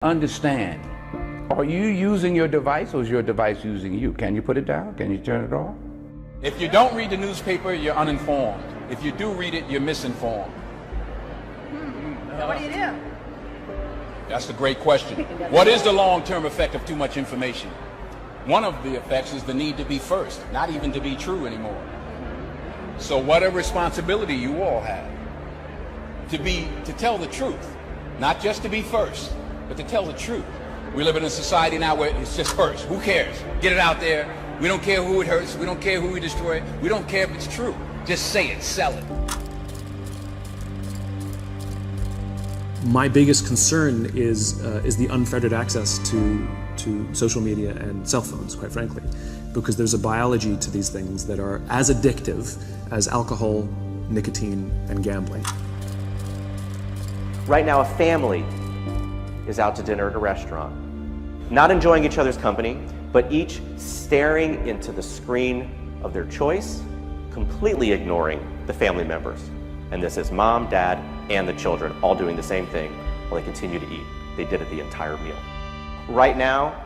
Understand, are you using your device or is your device using you? Can you put it down? Can you turn it off? If you don't read the newspaper, you're uninformed. If you do read it, you're misinformed. So what do you do? That's the great question. What is the long-term effect of too much information? One of the effects is the need to be first, not even to be true anymore. So what a responsibility you all have to tell the truth, not just to be first, but to tell the truth. We live in a society now where it's just first. Who cares? Get it out there. We don't care who it hurts. We don't care who we destroy. We don't care if it's true. Just say it, sell it. My biggest concern is the unfettered access to social media and cell phones, quite frankly, because there's a biology to these things that are as addictive as alcohol, nicotine, and gambling. Right now, a family is out to dinner at a restaurant, not enjoying each other's company, but each staring into the screen of their choice, completely ignoring the family members. And this is mom, dad, and the children all doing the same thing while they continue to eat. They did it the entire meal. Right now,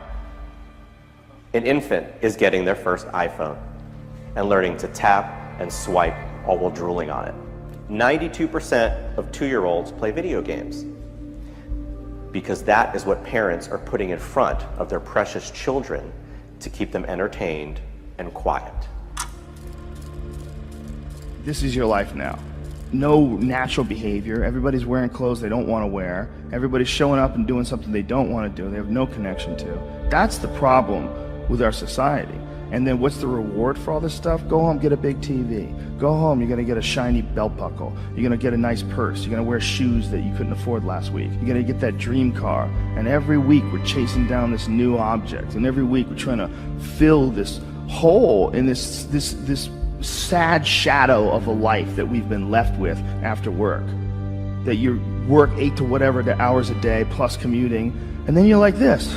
an infant is getting their first iPhone and learning to tap and swipe all while drooling on it. 92% of 2-year-olds play video games because that is what parents are putting in front of their precious children to keep them entertained and quiet. This is your life now. No natural behavior. Everybody's wearing clothes they don't want to wear. Everybody's showing up and doing something they don't want to do, they have no connection to. That's the problem with our society. And then what's the reward for all this stuff? Go home, get a big TV. Go home, you're gonna get a shiny belt buckle. You're gonna get a nice purse. You're gonna wear shoes that you couldn't afford last week. You're gonna get that dream car. And every week we're chasing down this new object. And every week we're trying to fill this hole in this sad shadow of a life that we've been left with after work. That you work 8 to whatever the hours a day plus commuting, and then you're like this.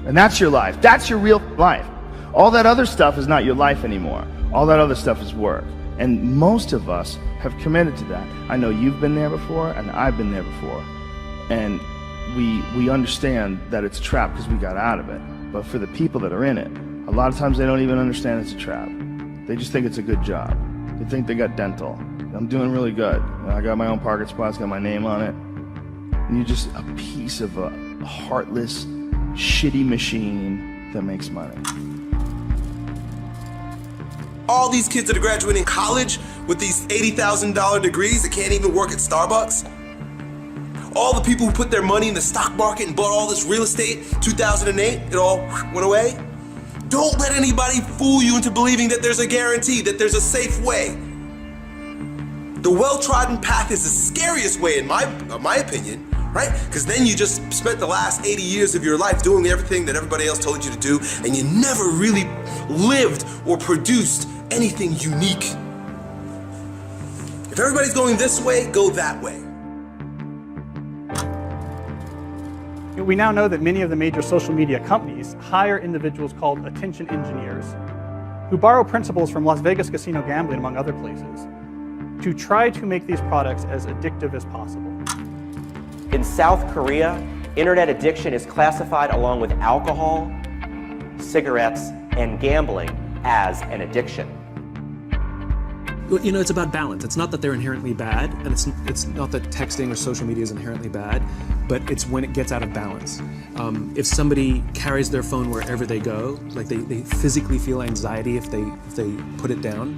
And that's your life. That's your real life. All that other stuff is not your life anymore. All that other stuff is work. And most of us have committed to that. I know you've been there before, and I've been there before. And we understand that it's a trap because we got out of it. But for the people that are in it, a lot of times they don't even understand it's a trap. They just think it's a good job. They think they got dental. I'm doing really good. I got my own parking spots, got my name on it. And you're just a piece of a heartless, shitty machine that makes money. All these kids that are graduating college with these $80,000 degrees that can't even work at Starbucks. All the people who put their money in the stock market and bought all this real estate, 2008, it all went away. Don't let anybody fool you into believing that there's a guarantee, that there's a safe way. The well-trodden path is the scariest way in my opinion, right? Because then you just spent the last 80 years of your life doing everything that everybody else told you to do, and you never really lived or produced anything unique. If everybody's going this way, go that way. We now know that many of the major social media companies hire individuals called attention engineers who borrow principles from Las Vegas casino gambling, among other places, to try to make these products as addictive as possible. In South Korea, internet addiction is classified along with alcohol, cigarettes, and gambling as an addiction. You know, it's about balance. It's not that they're inherently bad, and it's not that texting or social media is inherently bad, but it's when it gets out of balance. If somebody carries their phone wherever they go, like they physically feel anxiety if they put it down.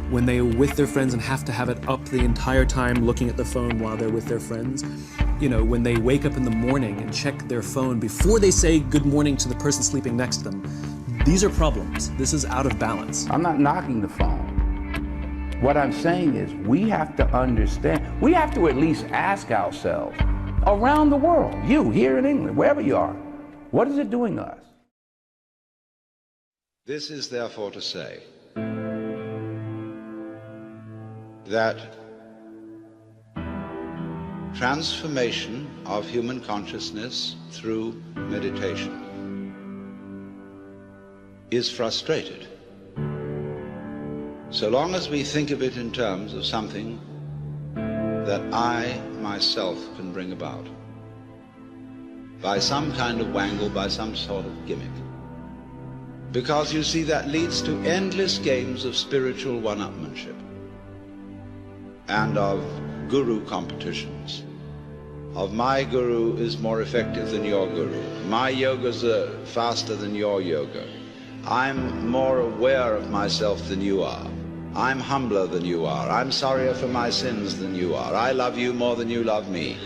When they're with their friends and have to have it up the entire time looking at the phone while they're with their friends. You know, when they wake up in the morning and check their phone before they say good morning to the person sleeping next to them. These are problems. This is out of balance. I'm not knocking the phone. What I'm saying is we have to understand, we have to at least ask ourselves, around the world, you here in England, wherever you are, what is it doing to us? This is therefore to say that transformation of human consciousness through meditation is frustrated so long as we think of it in terms of something that I myself can bring about. by some kind of wangle, by some sort of gimmick. Because you see, that leads to endless games of spiritual one-upmanship and of guru competitions. Of my guru is more effective than your guru. My yoga's faster than your yoga. I'm more aware of myself than you are. I'm humbler than you are. I'm sorrier for my sins than you are. I love you more than you love me.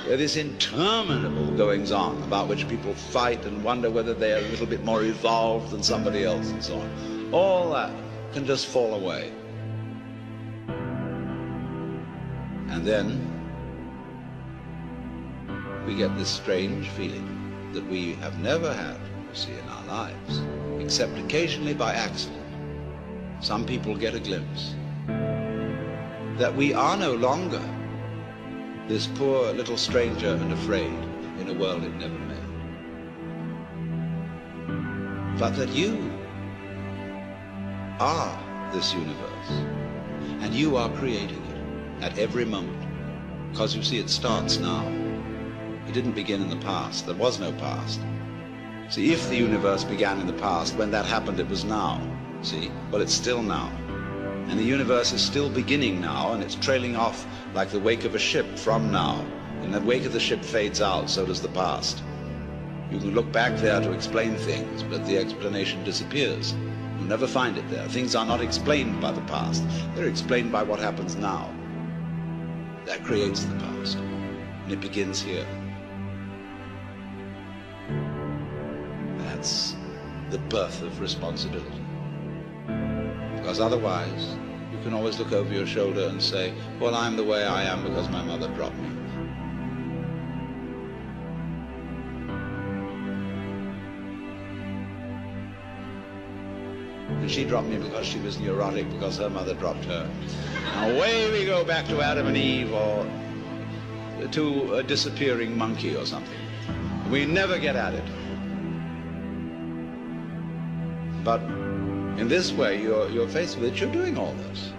This interminable goings-on about which people fight and wonder whether they are a little bit more evolved than somebody else and so on. All that can just fall away. And then we get this strange feeling that we have never had, you see, in our lives, except occasionally by accident. Some people get a glimpse that we are no longer this poor little stranger and afraid in a world it never made, but that you are this universe, and you are creating it at every moment, because you see, it starts now. It didn't begin in the past. There was no past. See, if the universe began in the past, when that happened, it was now. See? Well, it's still now. And the universe is still beginning now, and it's trailing off like the wake of a ship from now. And the wake of the ship fades out, so does the past. You can look back there to explain things, but the explanation disappears. You'll never find it there. Things are not explained by the past. They're explained by what happens now. That creates the past, and it begins here. That's the birth of responsibility. Because otherwise, you can always look over your shoulder and say, well, I'm the way I am because my mother dropped me. And she dropped me because she was neurotic because her mother dropped her. Now away we go back to Adam and Eve, or to a disappearing monkey or something. We never get at it. But in this way, you're faced with it, you're doing all this.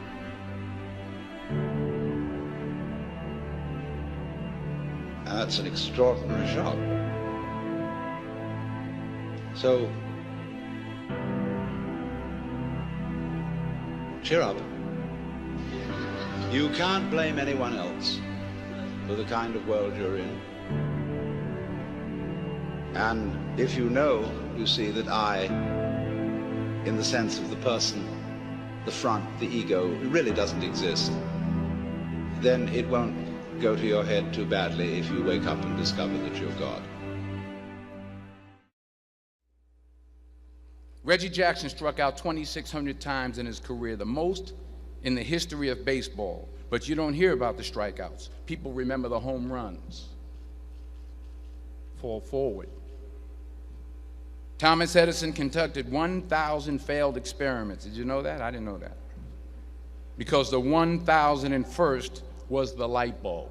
And that's an extraordinary shock. So, cheer up. You can't blame anyone else for the kind of world you're in. And if you know, you see that I, in the sense of the person, the front, the ego, really doesn't exist, then it won't go to your head too badly if you wake up and discover that you're God. Reggie Jackson struck out 2,600 times in his career, the most in the history of baseball. But you don't hear about the strikeouts. People remember the home runs. Fall forward. Thomas Edison conducted 1,000 failed experiments. Did you know that? I didn't know that. Because the 1,001st was the light bulb.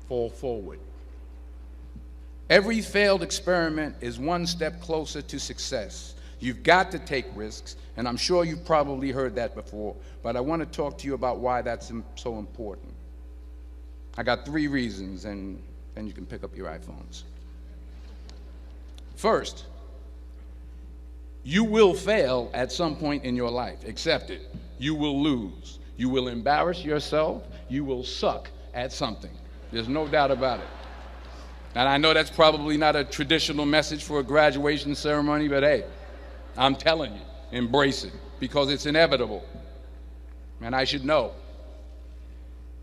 Fall forward. Every failed experiment is one step closer to success. You've got to take risks, and I'm sure you've probably heard that before, but I want to talk to you about why that's so important. I got 3 reasons, and then you can pick up your iPhones. First, you will fail at some point in your life. Accept it. You will lose. You will embarrass yourself. You will suck at something. There's no doubt about it. And I know that's probably not a traditional message for a graduation ceremony, but hey, I'm telling you, embrace it, because it's inevitable. And I should know.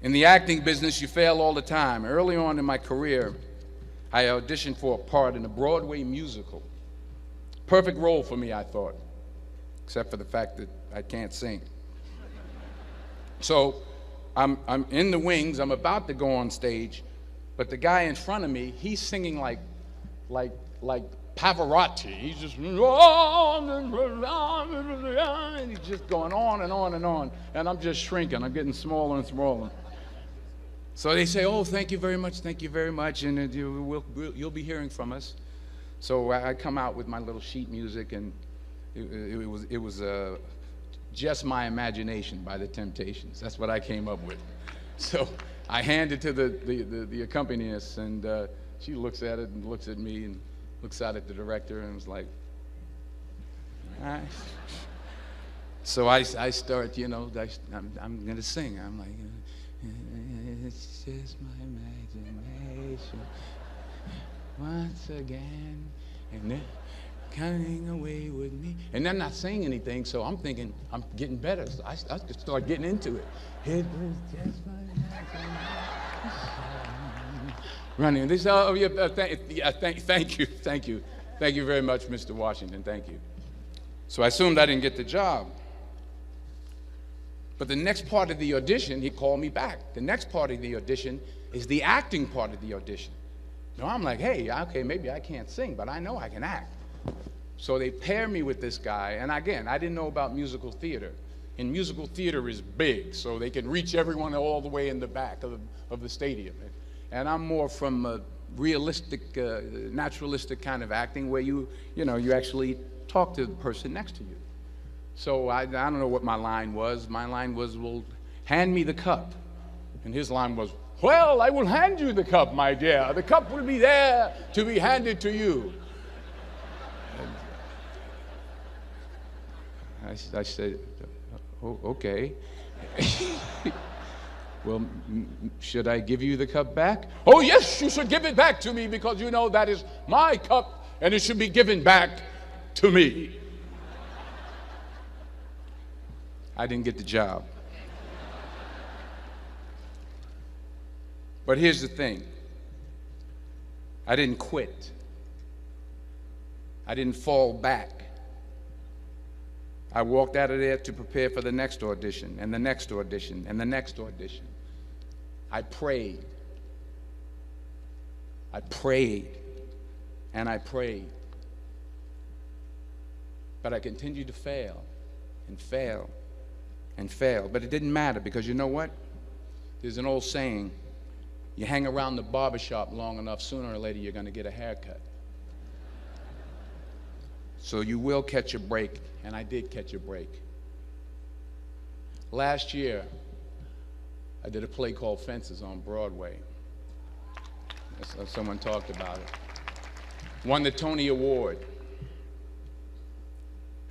In the acting business, you fail all the time. Early on in my career, I auditioned for a part in a Broadway musical. Perfect role for me, I thought, except for the fact that I can't sing. So I'm in the wings, I'm about to go on stage, but the guy in front of me, he's singing like Pavarotti. He's just, and he's just going on and on and on, and I'm just shrinking, I'm getting smaller and smaller. So they say, oh, thank you very much, and you'll be hearing from us. So I come out with my little sheet music, and it was Just My Imagination by the Temptations. That's what I came up with. So I hand it to the accompanist, and she looks at it and looks at me and looks out at the director and was like, all right. So I start, you know, I'm going to sing. I'm like, it's just my imagination once again, and they're coming away with me. And they're not saying anything, so I'm thinking I'm getting better. So I start getting into it. It was just my imagination. Running. They say, oh, yeah, thank you. Thank you very much, Mr. Washington. Thank you. So I assumed I didn't get the job. But the next part of the audition, he called me back. The next part of the audition is the acting part of the audition. Now I'm like, hey, okay, maybe I can't sing, but I know I can act. So they pair me with this guy, and again, I didn't know about musical theater. And musical theater is big, so they can reach everyone all the way in the back of the stadium. And I'm more from a realistic, naturalistic kind of acting where you actually talk to the person next to you. So I don't know what my line was. My line was, well, hand me the cup. And his line was, well, I will hand you the cup, my dear. The cup will be there to be handed to you. And I said, oh, okay. Well, should I give you the cup back? Oh, yes, you should give it back to me because you know that is my cup and it should be given back to me. I didn't get the job. But here's the thing. I didn't quit. I didn't fall back. I walked out of there to prepare for the next audition, and the next audition, and the next audition. I prayed. I prayed, and I prayed. But I continued to fail, and fail, and fail. But it didn't matter, because you know what? There's an old saying, you hang around the barbershop long enough, sooner or later you're going to get a haircut. So you will catch a break, and I did catch a break. Last year, I did a play called Fences on Broadway. Someone talked about it. Won the Tony Award.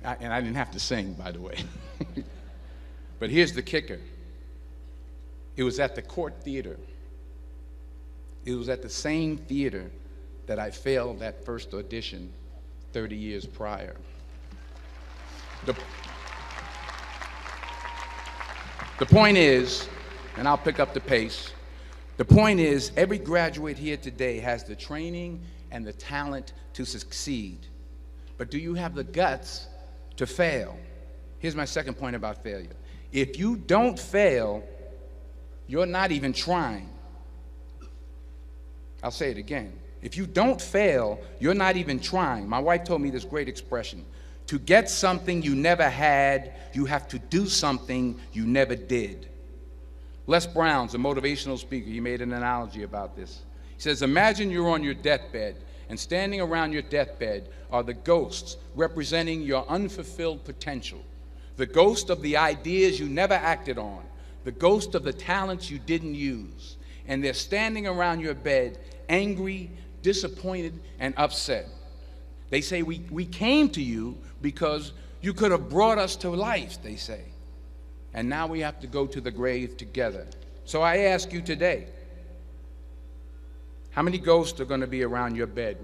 And I didn't have to sing, by the way. But here's the kicker. It was at the Court Theater. It was at the same theater that I failed that first audition 30 years prior. The point is, and I'll pick up the pace, the point is every graduate here today has the training and the talent to succeed. But do you have the guts to fail? Here's my second point about failure. If you don't fail, you're not even trying. I'll say it again. If you don't fail, you're not even trying. My wife told me this great expression. To get something you never had, you have to do something you never did. Les Brown's a motivational speaker. He made an analogy about this. He says, imagine you're on your deathbed, and standing around your deathbed are the ghosts representing your unfulfilled potential, the ghost of the ideas you never acted on, the ghost of the talents you didn't use. And they're standing around your bed, angry, disappointed, and upset. They say, we came to you because you could have brought us to life, they say. And now we have to go to the grave together. So I ask you today, how many ghosts are going to be around your bed?